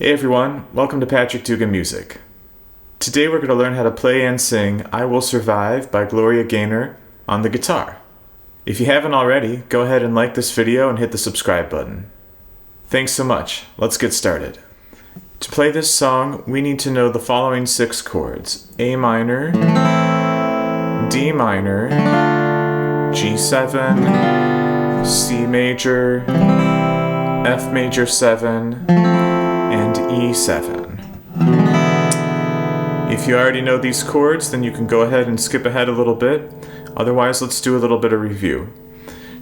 Hey everyone, welcome to Patrick Dugan Music. Today we're going to learn how to play and sing I Will Survive by Gloria Gaynor on the guitar. If you haven't already, go ahead and like this video and hit the subscribe button. Thanks so much. Let's get started. To play this song, we need to know the following 6 chords: A minor, D minor, G7, C major, F major 7, and E7. If you already know these chords, then you can go ahead and skip ahead a little bit. Otherwise, let's do a little bit of review.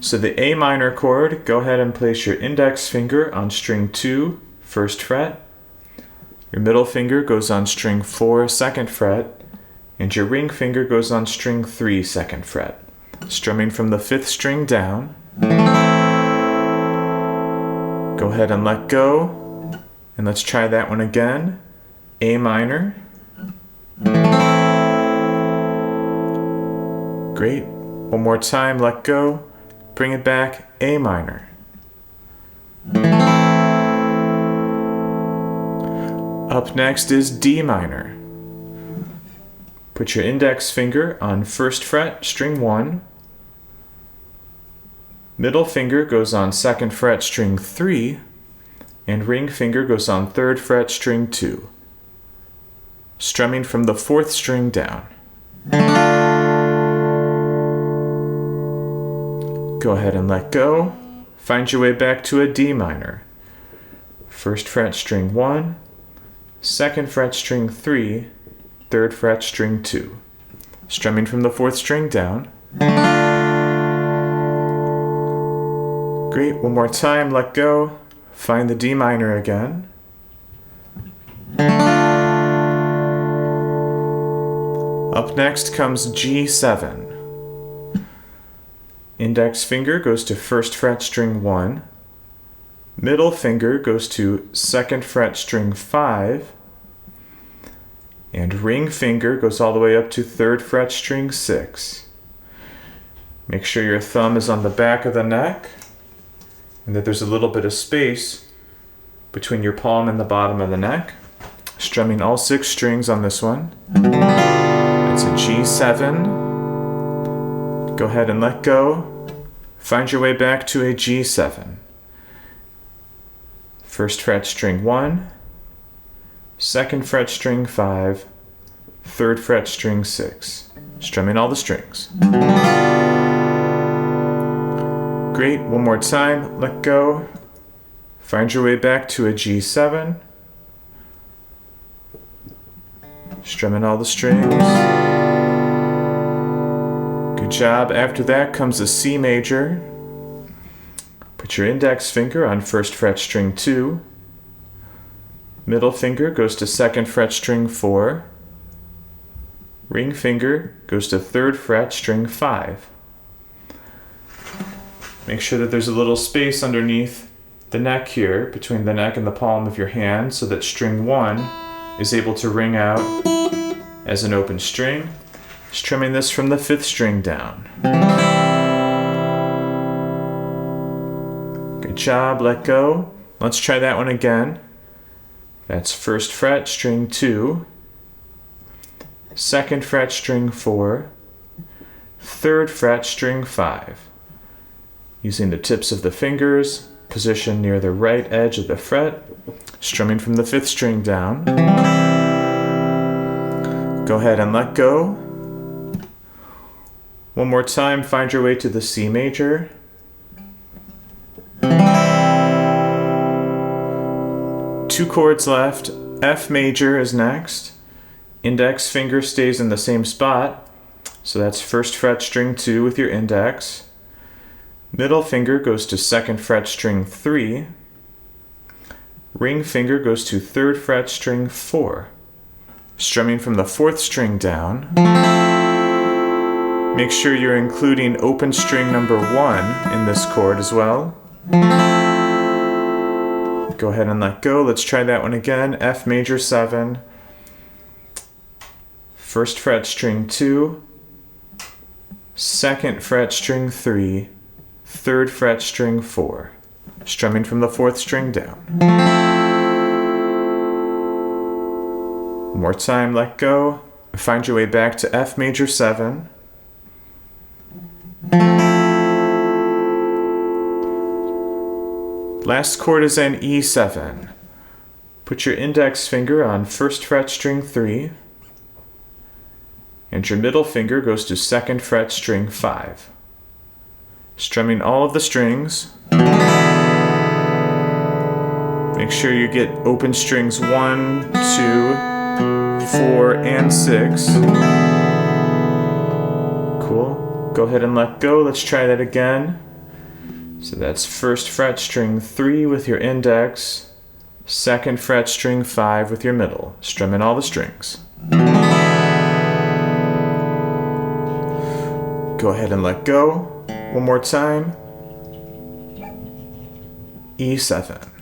So the A minor chord, go ahead and place your index finger on string 2, 1st fret. Your middle finger goes on string 4, 2nd fret. And your ring finger goes on string 3, 2nd fret. Strumming from the 5th string down. Go ahead and let go. And let's try that one again. A minor. Great. One more time, let go. Bring it back, A minor. Up next is D minor. Put your index finger on 1st fret, string 1. Middle finger goes on 2nd fret, string 3. And ring finger goes on 3rd fret, string 2. Strumming from the 4th string down. Go ahead and let go. Find your way back to a D minor. 1st fret, string 1. 2nd fret, string 3. 3rd fret, string 2. Strumming from the 4th string down. Great. One more time, let go. Find the D minor again. Up next comes G7. Index finger goes to 1st fret, string 1. Middle finger goes to 2nd fret, string 5. And ring finger goes all the way up to 3rd fret, string 6. Make sure your thumb is on the back of the neck, and that there's a little bit of space between your palm and the bottom of the neck. Strumming all 6 strings on this one. It's a G7. Go ahead and let go. Find your way back to a G7. 1st fret, string 1. 2nd fret, string 5. 3rd fret, string 6. Strumming all the strings. Great. One more time. Let go. Find your way back to a G7. Strumming all the strings. Good job. After that comes a C major. Put your index finger on 1st fret, string 2. Middle finger goes to 2nd fret, string 4. Ring finger goes to 3rd fret, string 5. Make sure that there's a little space underneath the neck here, between the neck and the palm of your hand, so that string 1 is able to ring out as an open string. Strumming this from the 5th string down. Good job, let go. Let's try that one again. That's 1st fret, string 2. 2nd fret, string 4. 3rd fret, string 5. Using the tips of the fingers, position near the right edge of the fret, strumming from the 5th string down. Go ahead and let go. One more time, find your way to the C major. Two chords left. F major is next. Index finger stays in the same spot, so that's 1st fret, string 2 with your index. Middle finger goes to 2nd fret, string 3. Ring finger goes to 3rd fret, string 4. Strumming from the 4th string down. Make sure you're including open string number 1 in this chord as well. Go ahead and let go. Let's try that one again. F major 7. 1st fret, string 2. 2nd fret, string 3. 3rd fret, string 4. Strumming from the 4th string down. One more time, let go. Find your way back to F major 7. Last chord is an E7. Put your index finger on 1st fret string 3, and your middle finger goes to 2nd fret string 5. Strumming all of the strings. Make sure you get open strings 1, 2, 4, and 6. Cool. Go ahead and let go. Let's try that again. So that's 1st fret string 3 with your index, 2nd fret string 5 with your middle, strumming all the strings. Go ahead and let go. One more time. E7.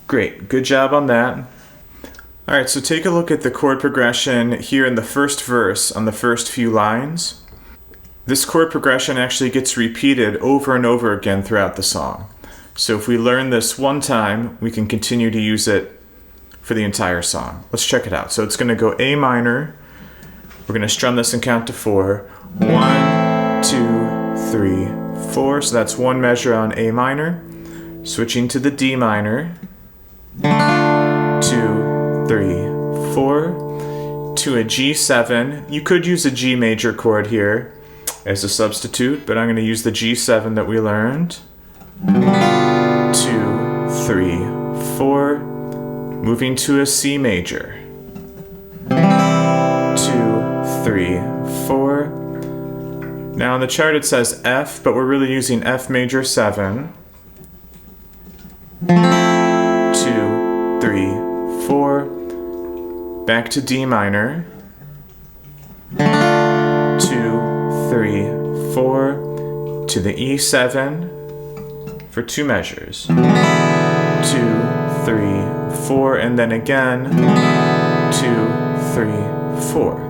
Great, good job on that. Alright, so take a look at the chord progression here in the first verse on the first few lines. This chord progression actually gets repeated over and over again throughout the song. So if we learn this one time, we can continue to use it for the entire song. Let's check it out. So it's going to go A minor. We're going to strum this and count to 4. 1, 2, 3, 4. So that's one measure on A minor. Switching to the D minor. 2, 3, 4. To a G7. You could use a G major chord here as a substitute, but I'm going to use the G7 that we learned. 2, 3, 4. Moving to a C major. 2, 3, 4. Now on the chart it says F, but we're really using F major 7. 2, 3, 4. Back to D minor. 2, 3, 4. To the E7 for 2 measures. 2, 3, 4, and then again 2, 3, 4.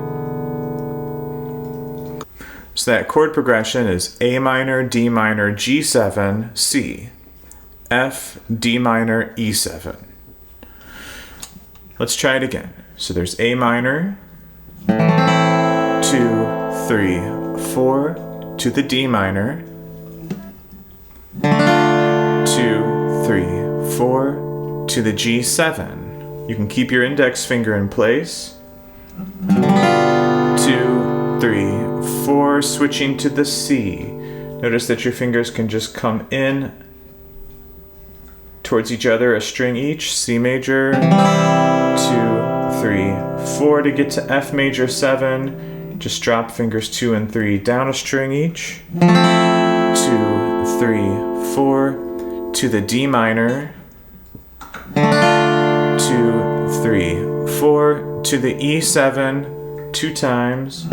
So that chord progression is A minor, D minor, G7, C, F, D minor, E7. Let's try it again. So there's A minor, 2, 3, 4, to the D minor, 2, 3, 4, to the G7. You can keep your index finger in place. 2, 3, 4, switching to the C. Notice that your fingers can just come in towards each other, a string each. C major, 2, 3, 4 to get to F major 7. Just drop fingers 2 and 3 down a string each. 2, 3, 4 to the D minor. 2, 3, 4 to the E7 2 times. 2,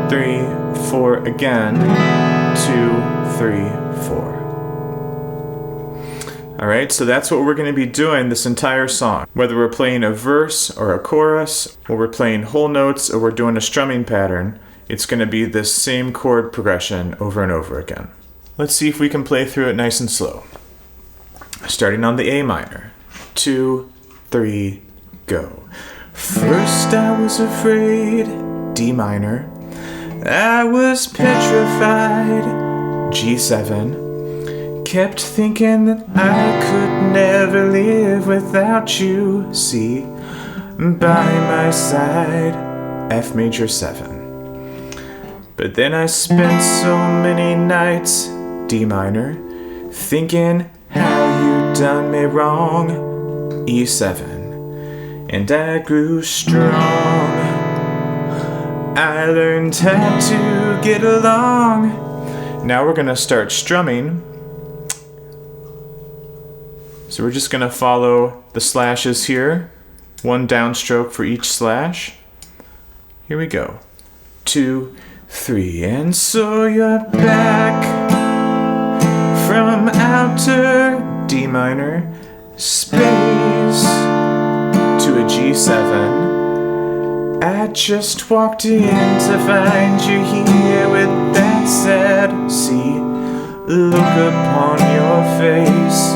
3, 4 again. 2, 3, 4. Alright, so that's what we're going to be doing this entire song. Whether we're playing a verse or a chorus, or we're playing whole notes, or we're doing a strumming pattern, it's going to be this same chord progression over and over again. Let's see if we can play through it nice and slow. Starting on the A minor. 2, 3, go. First I was afraid, D minor. I was petrified, G7. Kept thinking that I could never live without you, C. By my side, F major 7. But then I spent so many nights, D minor, thinking how you done me wrong, E7. And I grew strong. I learned how to get along. Now we're gonna start strumming. So we're just going to follow the slashes here. 1 downstroke for each slash. Here we go. 2, 3, and so you're back from outer D minor space to a G7. I just walked in to find you here with that sad C. look upon your face.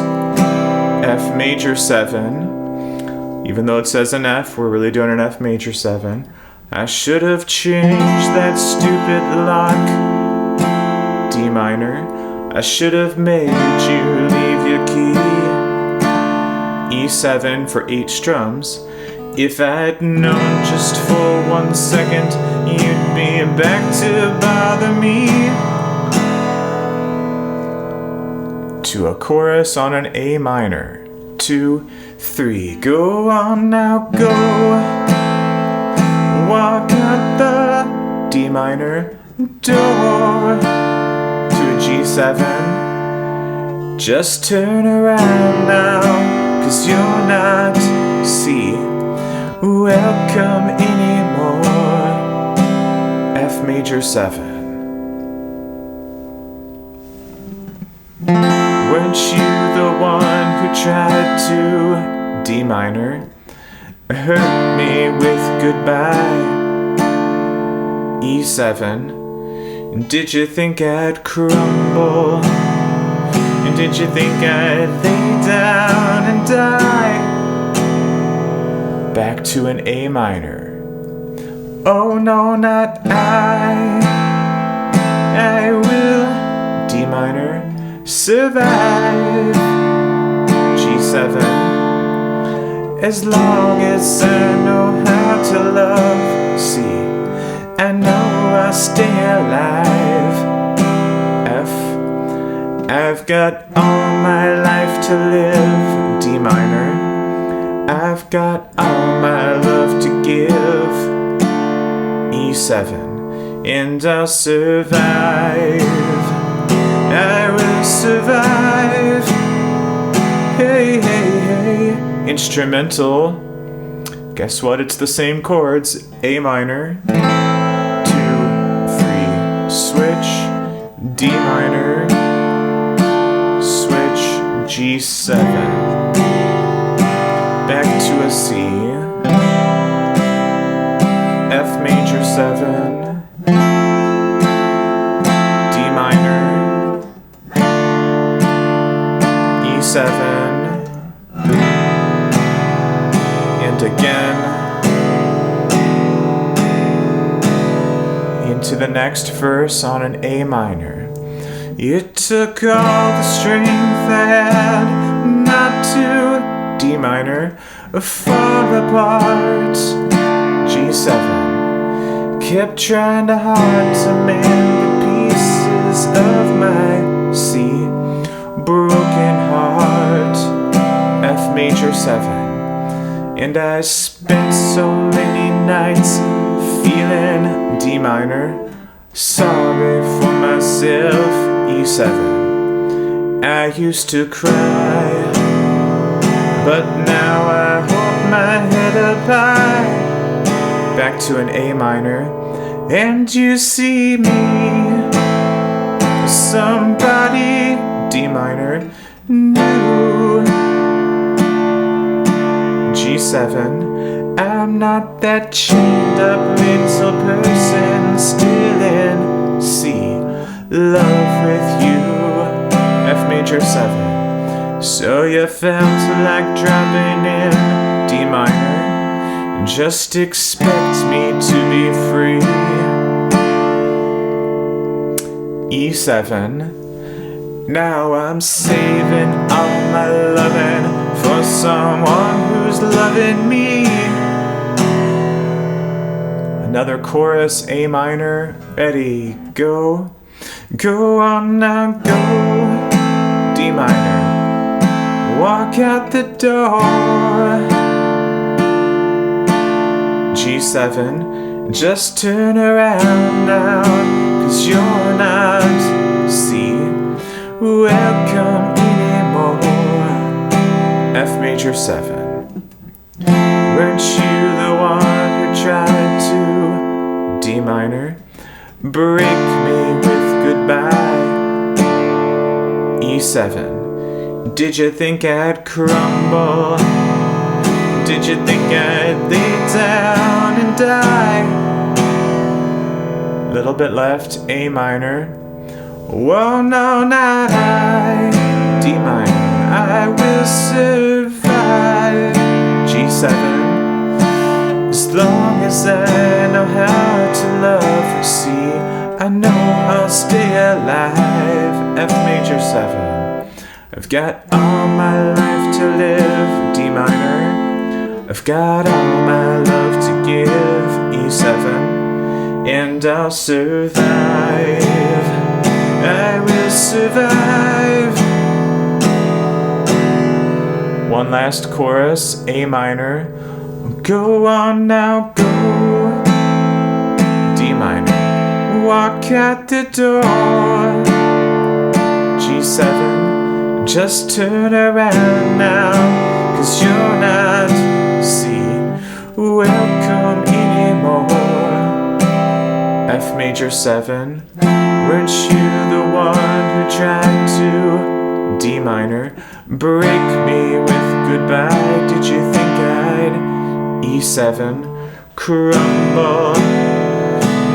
F major 7. Even though it says an F, we're really doing an F major 7. I should have changed that stupid lock. D minor. I should have made you leave your key. E7 for 8 strums. If I'd known just for 1 second you'd be back to bother me. To a chorus on an A minor. 2, 3, go on now, go. Walk out the D minor door. To a G7. Just turn around now, 'cause you're not C. Welcome anymore. F major 7. Weren't you the one who tried to D minor hurt me with goodbye? E7. Did you think I'd crumble? Did you think I'd lay down and die? Back to an A minor. Oh no, not I. I will D minor survive. G7. As long as I know how to love. C. I know I'll stay alive. F. I've got all my life to live. D minor. I've got all my love to give. E7. And I'll survive. I will survive. Hey, hey, hey. Instrumental. Guess what? It's the same chords. A minor. 2, 3. Switch. D minor. Switch. G7. Back to a C. F major 7. D minor. E7. And again. Into the next verse on an A minor. It took all the strength I had not to D minor fall apart. G7. Kept trying hard to mend the pieces of my C. Broken heart. F major 7. And I spent so many nights feeling D minor. Sorry for myself. E7. I used to cry, but now I hold my head up high. Back to an A minor. And you see me, somebody D minor new. G7. I'm not that chained up little person still in C. Love with you. F major 7. So you felt like dropping in D minor. Just expect me to be free. E7. Now I'm saving all my loving for someone who's loving me. Another chorus, A minor. Ready, go. Go on now, go. D minor. Walk out the door. G7. Just turn around now, 'cause you're not C. Welcome anymore. F major 7. Weren't you the one who tried to D minor break me with goodbye? E7. Did you think I'd crumble? Did you think I'd lay down and die? Little bit left, A minor. Oh no, not I. D minor, I will survive. G7, as long as I know how to love. C, I know I'll stay alive. F major 7, I've got all my life to live. D minor, I've got all my love to give. E7, and I'll survive. I will survive. One last chorus, A minor. Go on now, go. D minor, walk out the door. G7, just turn around now, 'cause you're not, C, welcome anymore. F major 7, weren't you the one who tried to, D minor, break me with goodbye? Did you think I'd, E7, crumble?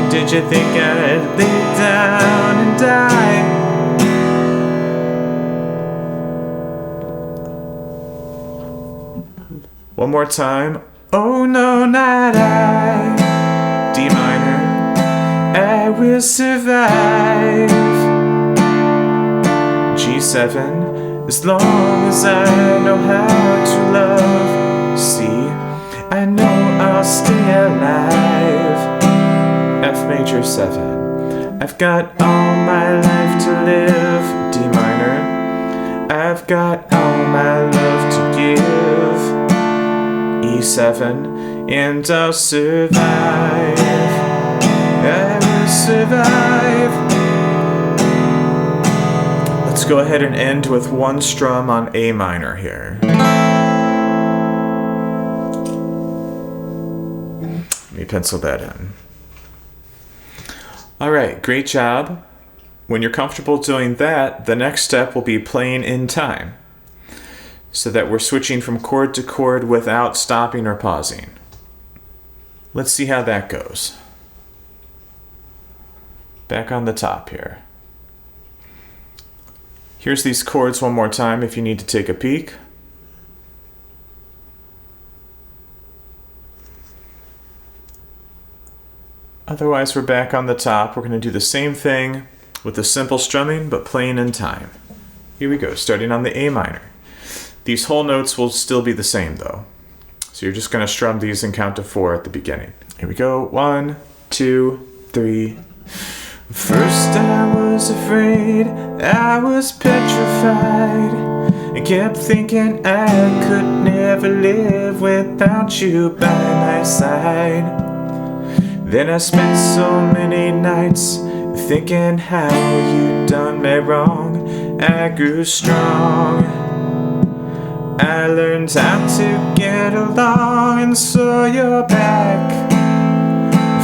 Did you think I'd lay down and die? One more time. Oh no, not I. D minor, I will survive. G7, as long as I know how to love. C, I know I'll stay alive. F major 7, I've got all my life to live. D minor, I've got all my love to give. E7, and I'll survive. I will survive. Let's go ahead and end with one strum on A minor here. Let me pencil that in. All right, great job. When you're comfortable doing that, the next step will be playing in time, so that we're switching from chord to chord without stopping or pausing. Let's see how that goes. Back on the top here. Here's these chords one more time if you need to take a peek. Otherwise, we're back on the top. We're going to do the same thing with the simple strumming, but playing in time. Here we go, starting on the A minor. These whole notes will still be the same though. So you're just going to strum these and count to 4 at the beginning. Here we go. 1, 2, 3. First I was afraid, I was petrified, and kept thinking I could never live without you by my side. Then I spent so many nights thinking how you'd done me wrong. I grew strong, I learned how to get along, and saw your back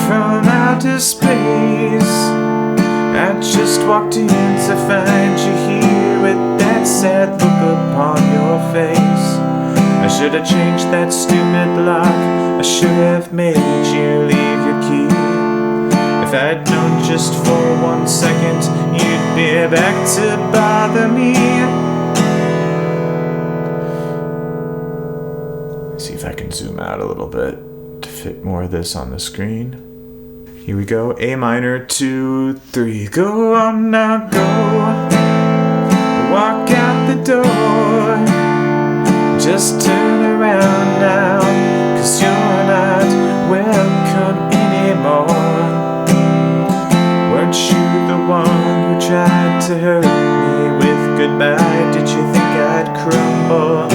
from outer space. I just walked in to find you here with that sad look upon your face. I should have changed that stupid lock, I should have made you leave your key. If I'd known just for 1 second you'd be back to bother me. See if I can zoom out a little bit to fit more of this on the screen. Here we go, A minor, 2, 3. Go on now, go. Walk out the door. Just turn around now, 'cause you're not welcome anymore. Weren't you the one who tried to hurt me with goodbye? Did you think I'd crumble?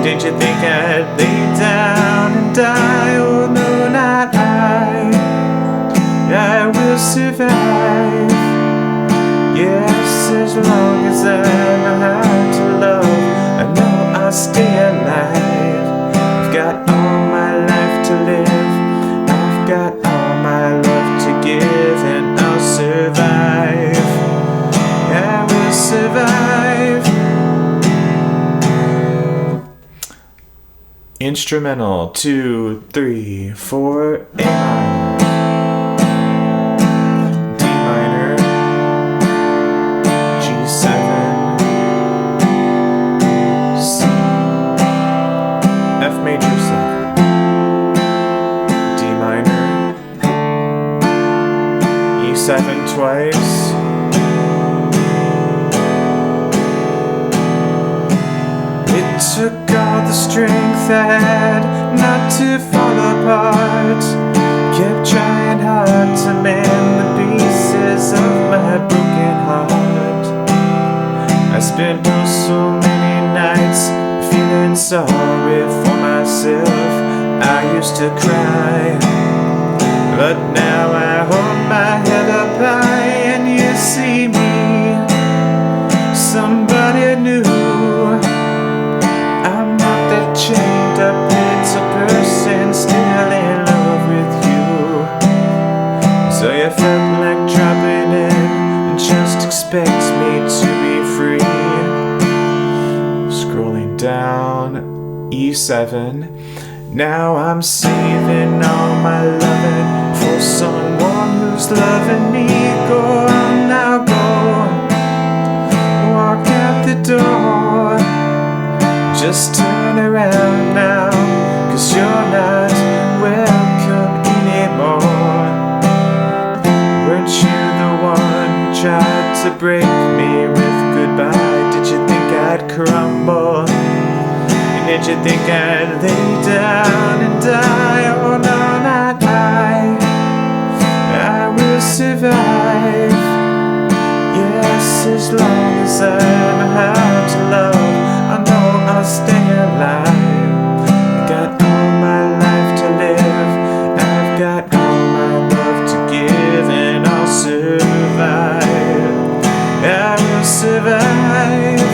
Did you think I'd lay down and die? Oh no, not I will survive. Yes, as long as I know how to love, I know I'll stay alive. I've got all my life to live, I've got all my love to give, and I'll survive. I will survive. Instrumental, 2, 3, 4, A minor. twice. It took all the strength I had not to fall apart. Kept trying hard to mend the pieces of my broken heart. I spent oh so many nights feeling sorry for myself. I used to cry, but now I hold my head up high and you see me, somebody new. I'm not that chained up little person still in love with you. So you felt like dropping in and just expect me to be free. Scrolling down E7. Now I'm saving all my loving for someone who's loving me. Go on now, go. Walk out the door. Just turn around now, 'cause you're not welcome anymore. Weren't you the one who tried to break me with goodbye? Did you think I'd crumble? Did you think I'd lay down and die? Oh no, not I will survive. Yes, as long as I know how to love, I know I'll stay alive. I got all my life to live, I've got all my love to give, and I'll survive. I will survive.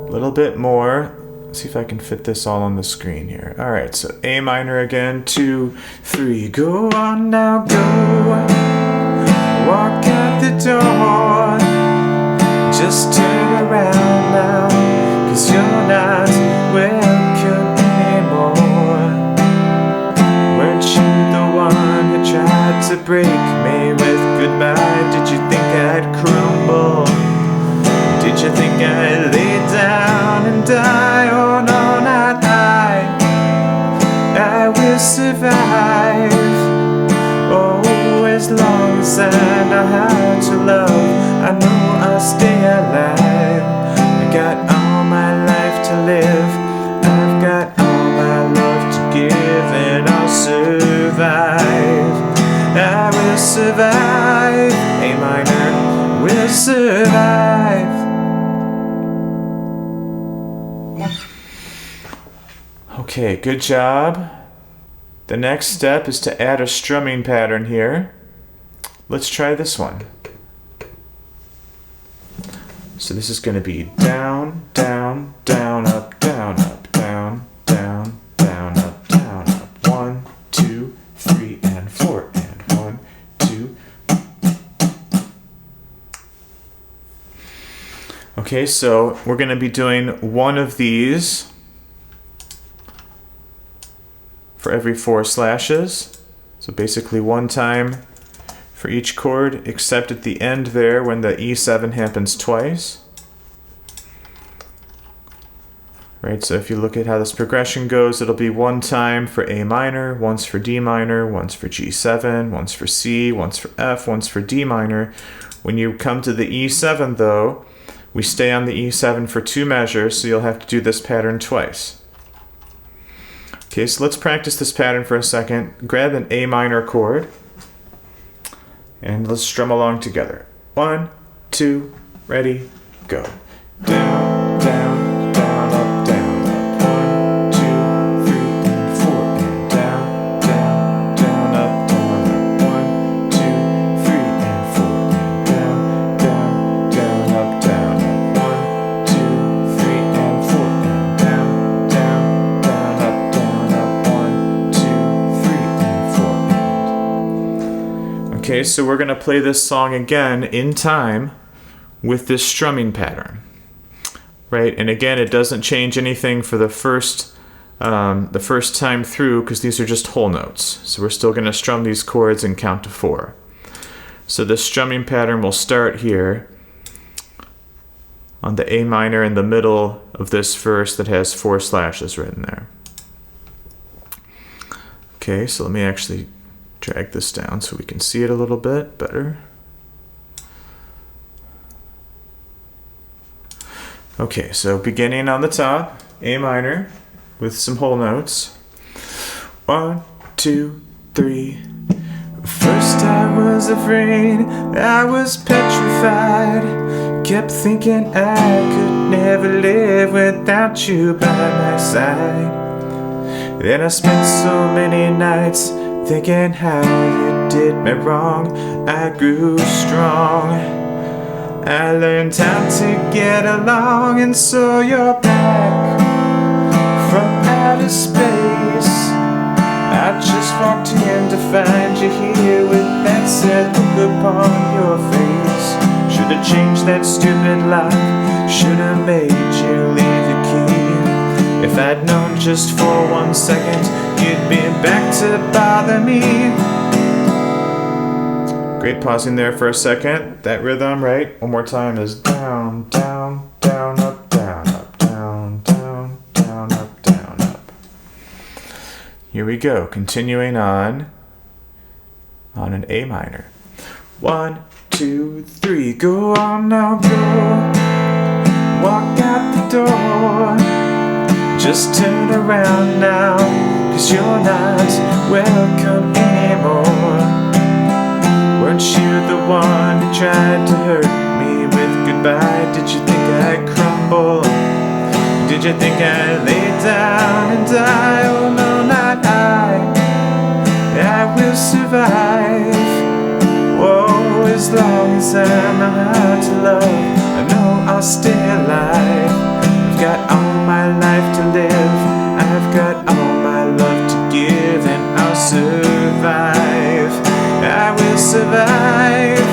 A little bit more. Let's see if I can fit this all on the screen here. All right, so A minor again, 2, 3. Go on now, go. Walk out the door. Just turn around now, 'cause you're not welcome anymore. Weren't you the one who tried to break me with goodbye? Did you think I'd crumble? Did you think I'd lay down and die? Oh no, not I will survive. Oh, as long as I know how to love, I know I'll stay alive. I got all my life to live, I've got all my love to give, and I'll survive. I will survive. A minor will survive. Okay, good job. The next step is to add a strumming pattern here. Let's try this one. So this is going to be down, down, down, up, down, up, down, down, down, up, down, up. 1, 2, 3, and 4, and 1, 2. Okay, so we're going to be doing one of these for every 4 slashes. So basically one time for each chord, except at the end there when the E7 happens twice. Right, so if you look at how this progression goes, it'll be one time for A minor, once for D minor, once for G7, once for C, once for F, once for D minor. When you come to the E7 though, we stay on the E7 for 2 measures, so you'll have to do this pattern twice. Okay, so let's practice this pattern for a second. Grab an A minor chord and let's strum along together. 1, 2, ready, go. Down, down, down, up, down, up. 1, 2, 3, and 4, and down, down, down, up, down, up. 1, 2, 3, and 4, and down, down, down, up, down, up. 1, 2, 3, and 4, and down, down, down, up, down, up. 1, 2, 3, and 4. Okay, so we're going to play this song again in time with this strumming pattern. Right, and again, it doesn't change anything for the first time through because these are just whole notes. So we're still going to strum these chords and count to 4. So the strumming pattern will start here on the A minor in the middle of this verse that has 4 slashes written there. Okay, so let me actually drag this down so we can see it a little bit better. Okay, so beginning on the top, A minor with some whole notes. 1, 2, 3. First I was afraid, I was petrified. Kept thinking I could never live without you by my side. Then I spent so many nights thinking how you did me wrong. I grew strong, I learned how to get along, and so you're back from outer space. I just walked in to find you here with that sad look upon your face. Should've changed that stupid lock, should've made you leave the key. If I'd known just for 1 second you'd be back to bother me. Great pausing there for a second. That rhythm, right? One more time is down, down, down, up, down, up, down, down, down, up, down, up. Here we go, continuing on an A minor. 1, 2, 3, go on now, go. Walk out the door. Just turn around now, 'cause you're not welcome anymore. Weren't you the one who tried to hurt me with goodbye? Did you think I'd crumble? Did you think I'd lay down and die? Oh no, not I will survive. Whoa, as long as I know how to love, I know I'll stay alive. I've got all my life to live, I've got all my love to give, and I'll survive. I will survive.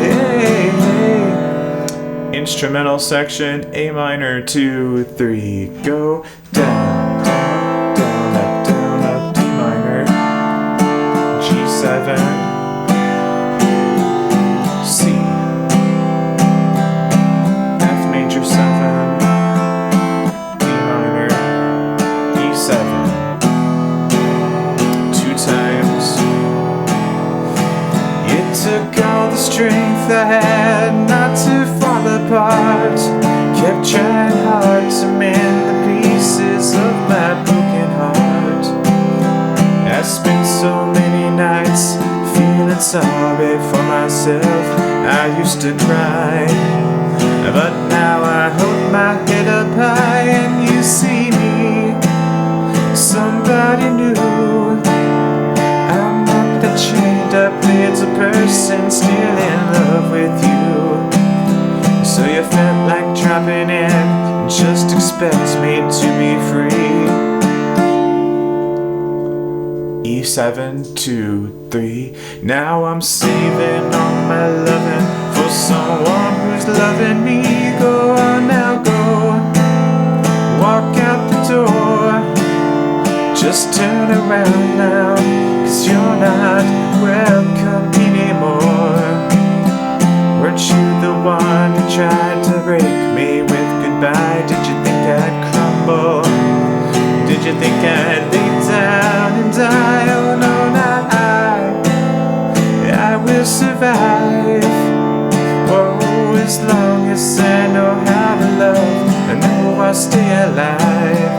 Hey, hey. Instrumental section, A minor, 2, 3, go. Down, down, down, up, D minor, G7, C, F major 7, D minor, E7, 2 times. It took all the strength I had not to fall apart. Kept trying hard to mend the pieces of my broken heart. I spent so many nights feeling sorry for myself. I used to cry, but now I hold my head up high and you see me, somebody new. I'm not that chained up little person still in love with you. So you felt like dropping in and just expect me to be free. E7, 2, 3. Now I'm saving all my loving for someone who's loving me. Go on now, go. Walk out the door. Just turn around now, 'cause you're not welcome anymore. Weren't you the one who tried to break me with goodbye? Did you think I'd crumble? Did you think I'd lay down and die? Oh no, not I will survive. Oh, as long as I know how to love, I know I'll stay alive.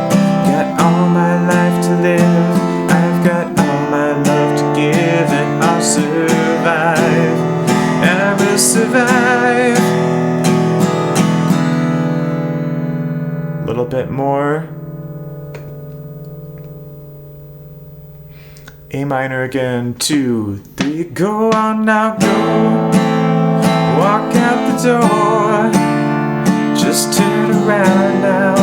Got all my life to live, I've got all my love to give, and I'll survive. I will survive. A little bit more. A minor again, 2, 3, go on now, go. Walk out the door. Just turn around now,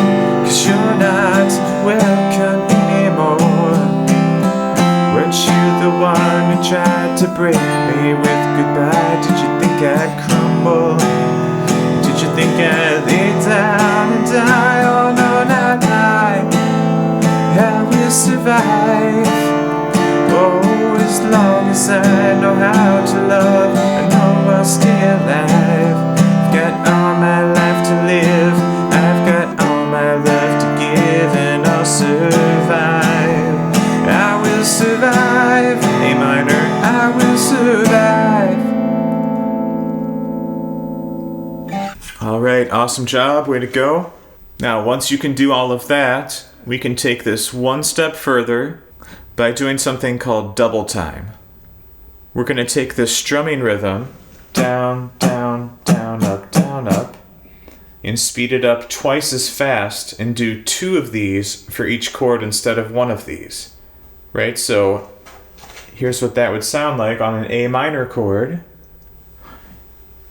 'cause you're not welcome anymore. Weren't you the one who tried to break me with goodbye? Did you think I'd crumble? Did you think I'd lay down and die? Oh no, not I will survive. Oh, as long as I know how to love, I know I'll stay alive. I've got all my life to live, I've got all my love to give, and I'll survive. I will survive. All right, awesome job, way to go. Now, once you can do all of that, we can take this one step further by doing something called double time. We're going to take this strumming rhythm, down, down, down, up, and speed it up twice as fast and do 2 of these for each chord instead of 1 of these. Right? So here's what that would sound like on an A minor chord.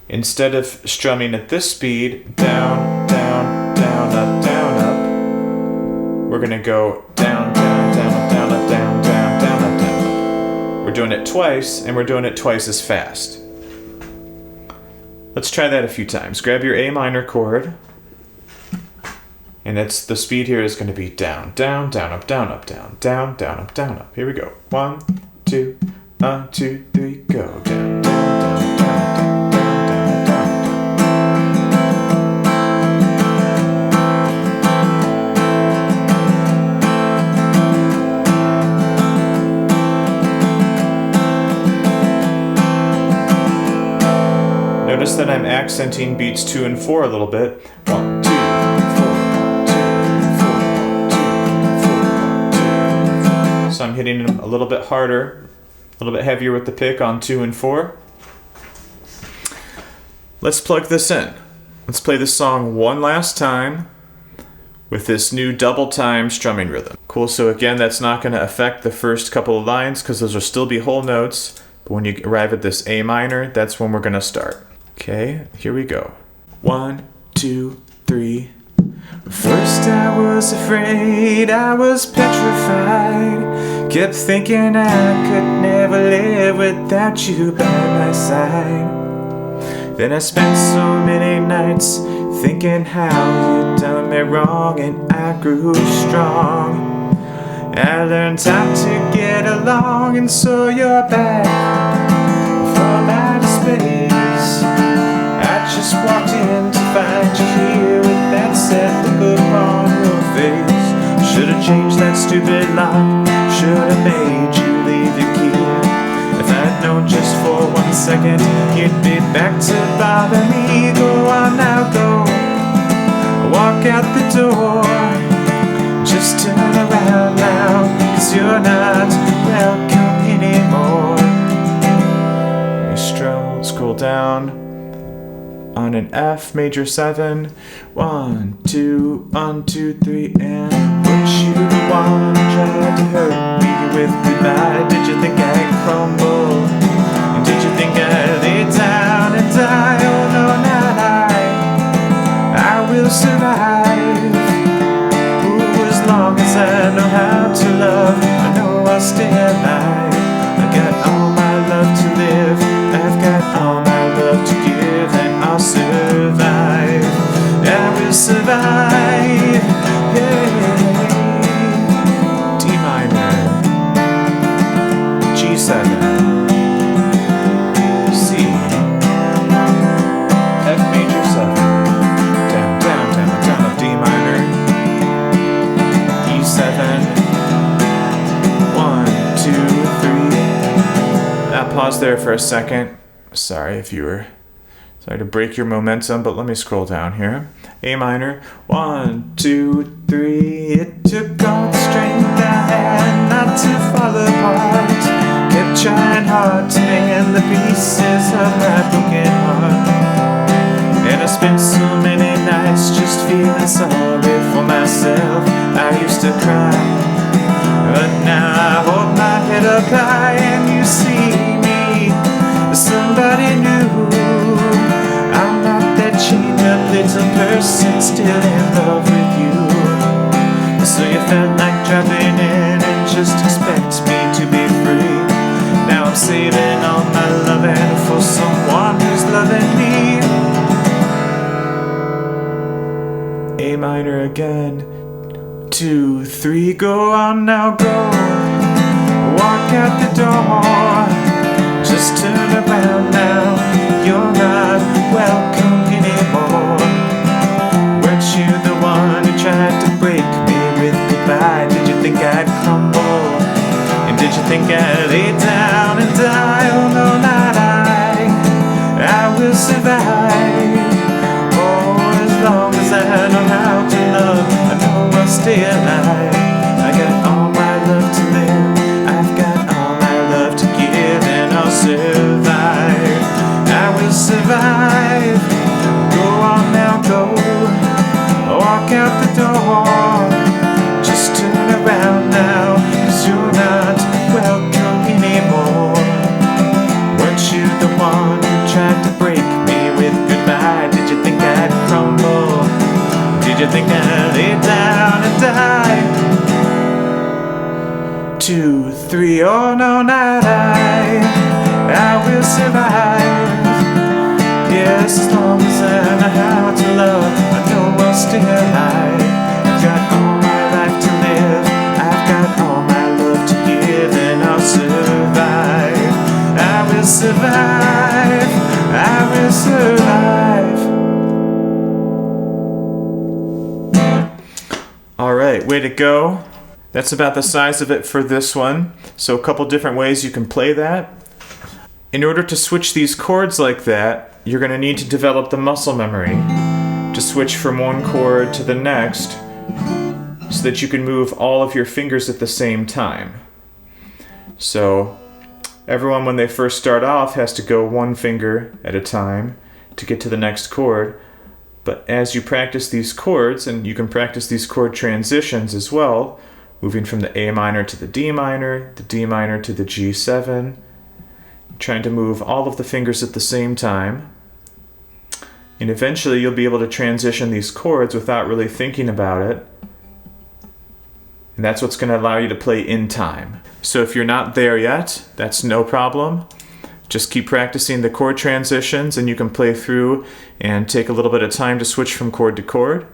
Instead of strumming at this speed, down, down, down, up, we're going to go down, down, down, up, down, up, down, down, down, up, down, up. We're doing it twice, and we're doing it twice as fast. Let's try that a few times. Grab your A minor chord, and it's the speed here is going to be down, down, down, up, down, down, down, down, up, down, up. Here we go. 1, 2, 1, 2, 3, go. Down, down, down, down, down, down, down. Notice that I'm accenting beats 2 and 4 a little bit. 1, 2, 4, 2, 4, 2, 4. So I'm hitting them a little bit harder, a little bit heavier with the pick on 2 and 4. Let's plug this in. Let's play this song one last time with this new double time strumming rhythm. Cool, so again, that's not going to affect the first couple of lines because those will still be whole notes. But when you arrive at this A minor, that's when we're going to start. Okay, here we go. 1, 2, 3. First I was afraid, I was petrified. Kept thinking I could never live without you by my side. Then I spent so many nights thinking how you'd done me wrong, and I grew strong. I learned how to get along, and so you're back from outer space. I just walked in to find you here with that sad look on your face. Should've changed that stupid lock, should've made you leave the key. If I'd known just for 1 second you'd be back to bother me. Go on now, go. Walk out the door. Just turn around now, 'cause you're not welcome anymore. Let me scroll down on an F major 7. 1, 2, 1, 2, 3, and weren't you the one tried to hurt me with goodbye? Did you think I'd crumble? And did you think I'd lay down and die? Oh no, not I will survive. Ooh, as long as I know how to love, I know I'll stay alive. I got all my love to live, I've got all my love to give, and I'll survive. I will survive. Yeah. D minor, G7, C, F major 7, down, down, down, down, up D minor, E7, 1, 2, 3. Now pause there for a second. Sorry if you were sorry to break your momentum, but let me scroll down here. A minor, 1, 2, 3. It took all the strength I had not to fall apart. Kept trying hard to mend the pieces of my broken heart. And I spent so many nights just feeling sorry for myself. I used to cry, but now I hold my head up high and you see me as somebody new. I'm not that chained up little person still in love with you. So you felt like dropping in and just expect me to be free. Now I'm saving all my loving for someone who's loving me. A minor again. 2, 3, go on now, go. Walk out the door. Just turn around now. You're not welcome anymore. Weren't you the one who tried to break me with goodbye? Did you think I'd crumble? And did you think I'd lay down and die? Oh no, not I will survive. Oh, you think I lay down and die? 2, 3, oh no, not I will survive. Yes, as long as I know how to love, I know I'll stay alive. I've got all my life to live, I've got all my love to give, and I'll survive. I will survive, I will survive. Alright, way to go. That's about the size of it for this one. So a couple different ways you can play that. In order to switch these chords like that, you're going to need to develop the muscle memory to switch from one chord to the next so that you can move all of your fingers at the same time. So everyone, when they first start off, has to go one finger at a time to get to the next chord. But as you practice these chords, and you can practice these chord transitions as well, moving from the A minor to the D minor to the G7, trying to move all of the fingers at the same time. And eventually you'll be able to transition these chords without really thinking about it. And that's what's going to allow you to play in time. So if you're not there yet, that's no problem. Just keep practicing the chord transitions and you can play through and take a little bit of time to switch from chord to chord.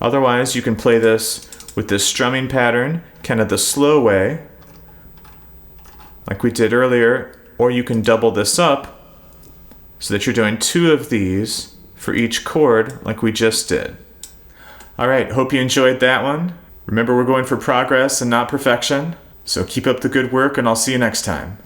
Otherwise, you can play this with this strumming pattern, kind of the slow way, like we did earlier, or you can double this up so that you're doing 2 of these for each chord like we just did. Alright, hope you enjoyed that one. Remember, we're going for progress and not perfection, so keep up the good work and I'll see you next time.